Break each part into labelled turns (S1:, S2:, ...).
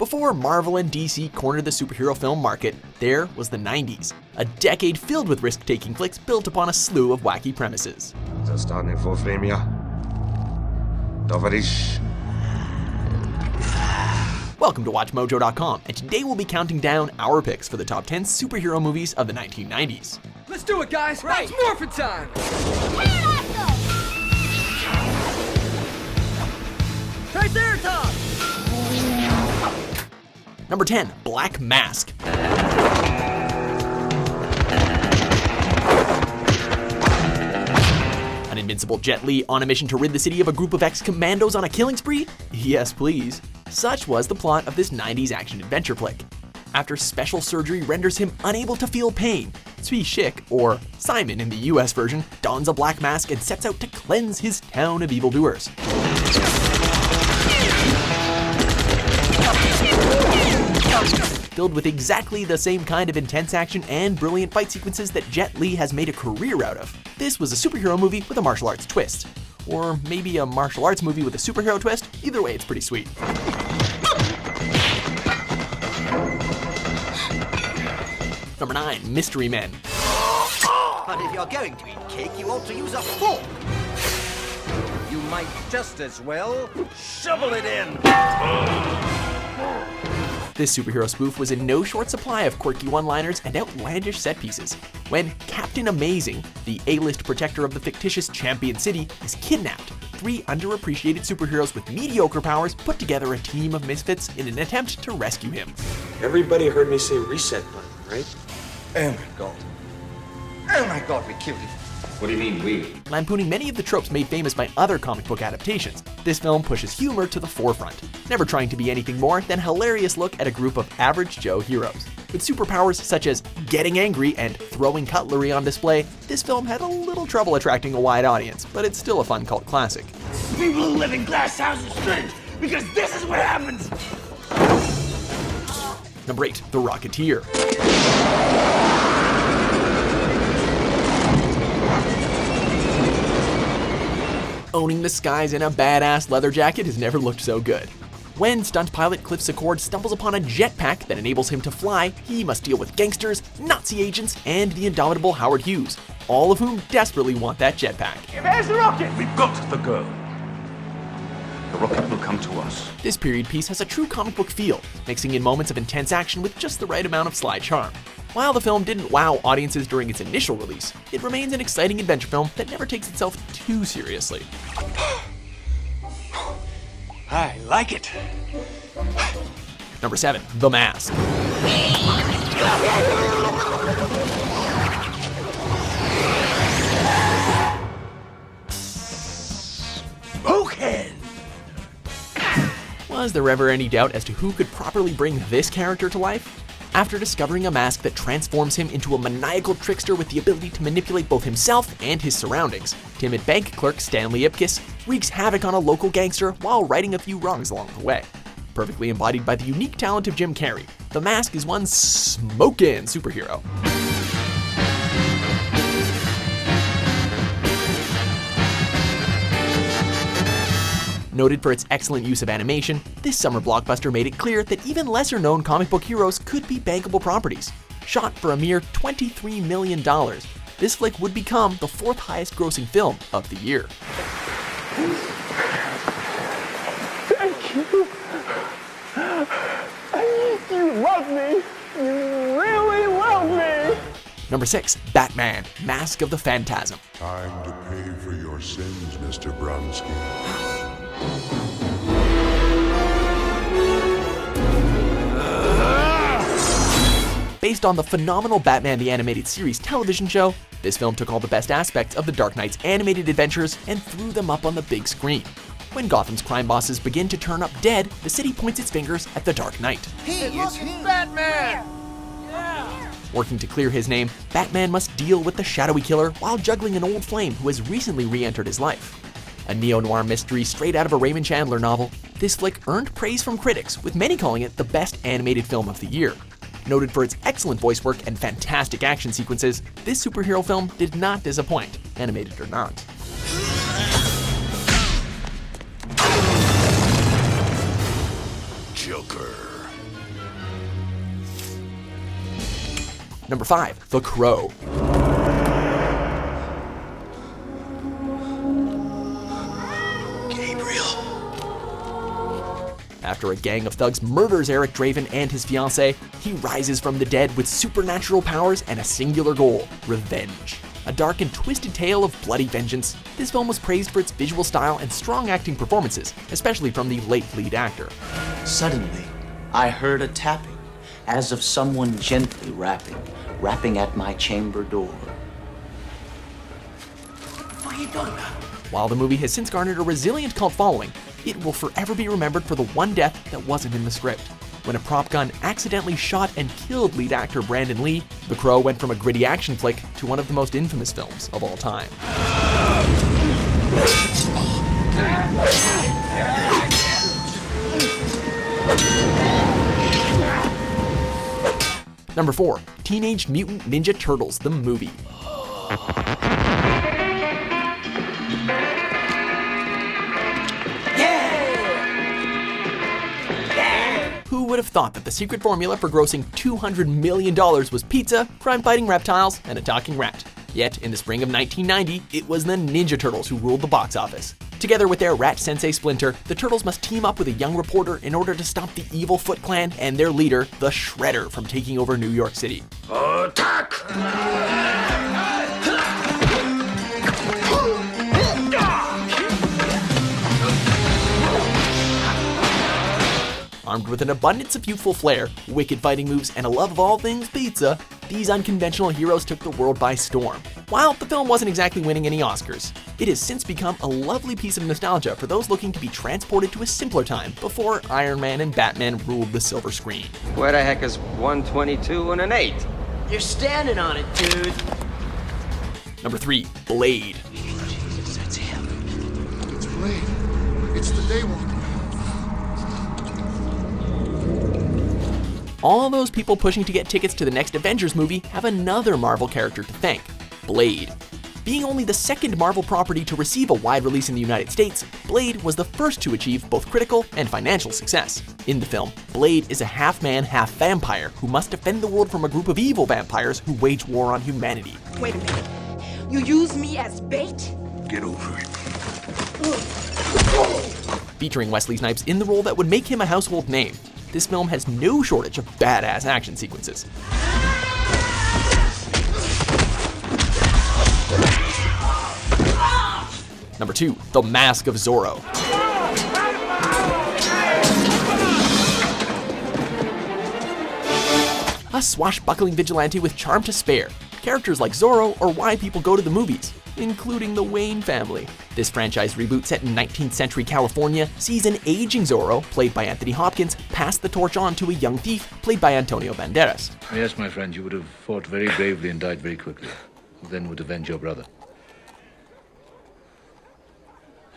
S1: Before Marvel and DC cornered the superhero film market, there was the 90s, a decade filled with risk-taking flicks built upon a slew of wacky premises. Welcome to WatchMojo.com, and today we'll be counting down our picks for the top 10 superhero movies of the 1990s.
S2: Let's do it, guys! Right. It's morphin' time! Triceratops!
S1: Number 10, Black Mask. An invincible Jet Li on a mission to rid the city of a group of ex-commandos on a killing spree? Yes, please. Such was the plot of this 90s action-adventure flick. After special surgery renders him unable to feel pain, Cui Shik, or Simon in the US version, dons a black mask and sets out to cleanse his town of evildoers. Filled with exactly the same kind of intense action and brilliant fight sequences that Jet Li has made a career out of, this was a superhero movie with a martial arts twist. Or maybe a martial arts movie with a superhero twist. Either way, it's pretty sweet. Number 9, Mystery Men.
S3: But if you're going to eat cake, you ought to use a fork.
S4: You might just as well shovel it in.
S1: This superhero spoof was in no short supply of quirky one-liners and outlandish set pieces. When Captain Amazing, the A-list protector of the fictitious Champion City, is kidnapped, 3 underappreciated superheroes with mediocre powers put together a team of misfits in an attempt to rescue him.
S5: Everybody heard me say reset button, right?
S4: Oh my god. Oh my god, we killed him.
S5: What do you mean, we?
S1: Lampooning many of the tropes made famous by other comic book adaptations, this film pushes humor to the forefront, never trying to be anything more than a hilarious look at a group of average Joe heroes. With superpowers such as getting angry and throwing cutlery on display, this film had a little trouble attracting a wide audience, but it's still a fun cult classic.
S6: People who live in glass houses strange, because this is what happens!
S1: Number 8, The Rocketeer. Owning the skies in a badass leather jacket has never looked so good. When stunt pilot Cliff Secord stumbles upon a jetpack that enables him to fly, he must deal with gangsters, Nazi agents, and the indomitable Howard Hughes, all of whom desperately want that jetpack.
S6: There's the rocket!
S7: We've got the girl. The rocket will come to us.
S1: This period piece has a true comic book feel, mixing in moments of intense action with just the right amount of sly charm. While the film didn't wow audiences during its initial release, it remains an exciting adventure film that never takes itself too seriously.
S6: I like it.
S1: Number 7, The Mask.
S6: Smokehead!
S1: Was there ever any doubt as to who could properly bring this character to life? After discovering a mask that transforms him into a maniacal trickster with the ability to manipulate both himself and his surroundings, timid bank clerk Stanley Ipkiss wreaks havoc on a local gangster while righting a few wrongs along the way. Perfectly embodied by the unique talent of Jim Carrey, The Mask is one smokin' superhero. Noted for its excellent use of animation, this summer blockbuster made it clear that even lesser-known comic book heroes could be bankable properties. Shot for a mere $23 million, this flick would become the 4th highest-grossing film of the year.
S6: Thank you. You love me. You really love me.
S1: Number 6, Batman, Mask of the Phantasm.
S8: Time to pay for your sins, Mr. Bronski.
S1: Based on the phenomenal Batman the Animated Series television show, this film took all the best aspects of the Dark Knight's animated adventures and threw them up on the big screen. When Gotham's crime bosses begin to turn up dead, the city points its fingers at the Dark Knight.
S4: He is Batman!
S1: Working to clear his name, Batman must deal with the shadowy killer while juggling an old flame who has recently re-entered his life. A neo-noir mystery straight out of a Raymond Chandler novel, this flick earned praise from critics, with many calling it the best animated film of the year. Noted for its excellent voice work and fantastic action sequences, this superhero film did not disappoint, animated or not.
S8: Joker.
S1: Number 5. The Crow. After a gang of thugs murders Eric Draven and his fiancée, he rises from the dead with supernatural powers and a singular goal: revenge. A dark and twisted tale of bloody vengeance, this film was praised for its visual style and strong acting performances, especially from the late lead actor.
S9: Suddenly, I heard a tapping, as of someone gently rapping at my chamber door. What are you talking about?
S1: While the movie has since garnered a resilient cult following, it will forever be remembered for the one death that wasn't in the script. When a prop gun accidentally shot and killed lead actor Brandon Lee, The Crow went from a gritty action flick to one of the most infamous films of all time. Number 4. Teenage Mutant Ninja Turtles, the movie. Who would have thought that the secret formula for grossing $200 million was pizza, crime-fighting reptiles, and a talking rat? Yet, in the spring of 1990, it was the Ninja Turtles who ruled the box office. Together with their rat sensei Splinter, the Turtles must team up with a young reporter in order to stop the evil Foot Clan and their leader, the Shredder, from taking over New York City.
S4: Attack!
S1: Armed with an abundance of youthful flair, wicked fighting moves, and a love of all things pizza, these unconventional heroes took the world by storm. While the film wasn't exactly winning any Oscars, it has since become a lovely piece of nostalgia for those looking to be transported to a simpler time before Iron Man and Batman ruled the silver screen.
S4: Where the heck is 122 and an 8?
S3: You're standing on it, dude.
S1: Number 3. Blade.
S3: Jesus, that's him.
S8: It's Blade. It's the Daywalker.
S1: All those people pushing to get tickets to the next Avengers movie have another Marvel character to thank: Blade. Being only the second Marvel property to receive a wide release in the United States, Blade was the first to achieve both critical and financial success. In the film, Blade is a half-man, half-vampire who must defend the world from a group of evil vampires who wage war on humanity.
S10: Wait a minute. You use me as bait?
S8: Get over it.
S1: Featuring Wesley Snipes in the role that would make him a household name, this film has no shortage of badass action sequences. Number 2. The Mask of Zorro. A swashbuckling vigilante with charm to spare. Characters like Zorro are why people go to the movies, including the Wayne family. This franchise reboot set in 19th century California sees an aging Zorro, played by Anthony Hopkins, pass the torch on to a young thief, played by Antonio Banderas.
S11: Yes, my friend, you would have fought very bravely and died very quickly. Then would avenge your brother.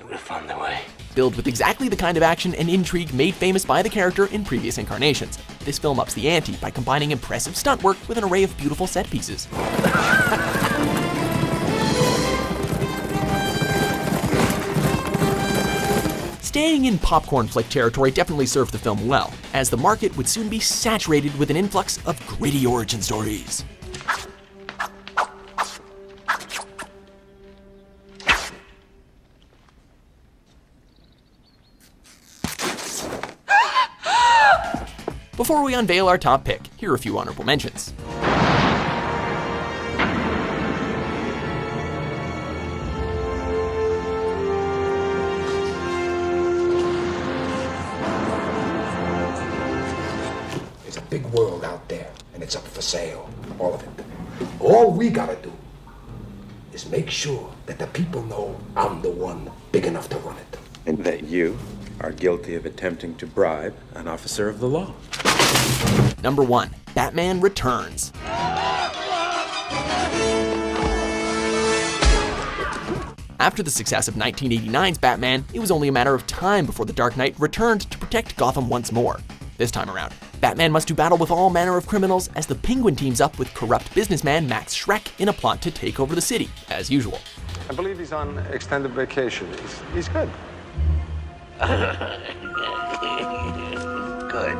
S3: It would have found their way.
S1: Billed with exactly the kind of action and intrigue made famous by the character in previous incarnations, this film ups the ante by combining impressive stunt work with an array of beautiful set pieces. Staying in popcorn flick territory definitely served the film well, as the market would soon be saturated with an influx of gritty origin stories. Before we unveil our top pick, here are a few honorable mentions.
S12: There's a big world out there, and it's up for sale, all of it. All we gotta do is make sure that the people know I'm the one big enough to run it.
S5: And that you are guilty of attempting to bribe an officer of the law.
S1: Number 1. Batman Returns. After the success of 1989's Batman, it was only a matter of time before the Dark Knight returned to protect Gotham once more. This time around, Batman must do battle with all manner of criminals as the Penguin teams up with corrupt businessman Max Schreck in a plot to take over the city, as usual.
S13: I believe he's on extended vacation. He's good.
S3: Good.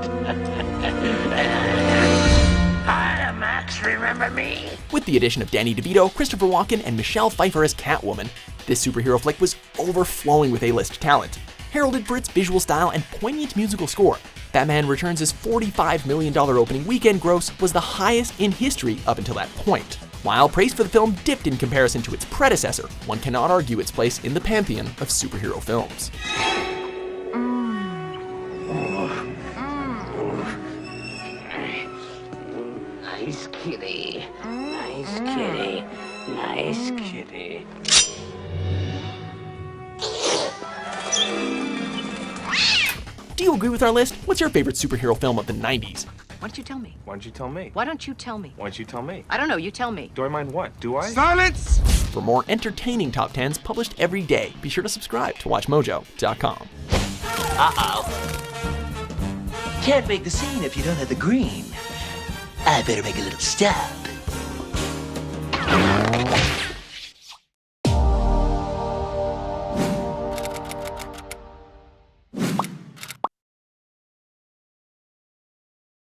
S3: Hi, Max. remember me?
S1: With the addition of Danny DeVito, Christopher Walken, and Michelle Pfeiffer as Catwoman, this superhero flick was overflowing with A-list talent. Heralded for its visual style and poignant musical score, Batman Returns' $45 million opening weekend gross was the highest in history up until that point. While praise for the film dipped in comparison to its predecessor, one cannot argue its place in the pantheon of superhero films.
S3: Nice kitty. Nice kitty. Nice kitty.
S1: Do you agree with our list? What's your favorite superhero film of the 90s?
S10: Why don't you tell me?
S13: Why don't you tell me?
S10: Why don't you tell me?
S13: Why don't you tell me?
S10: I don't know, you tell me.
S13: Do I mind what? Do I?
S2: Silence!
S1: For more entertaining top 10s published every day, be sure to subscribe to WatchMojo.com.
S9: Can't make the scene if you don't have the green. I better make a little stop.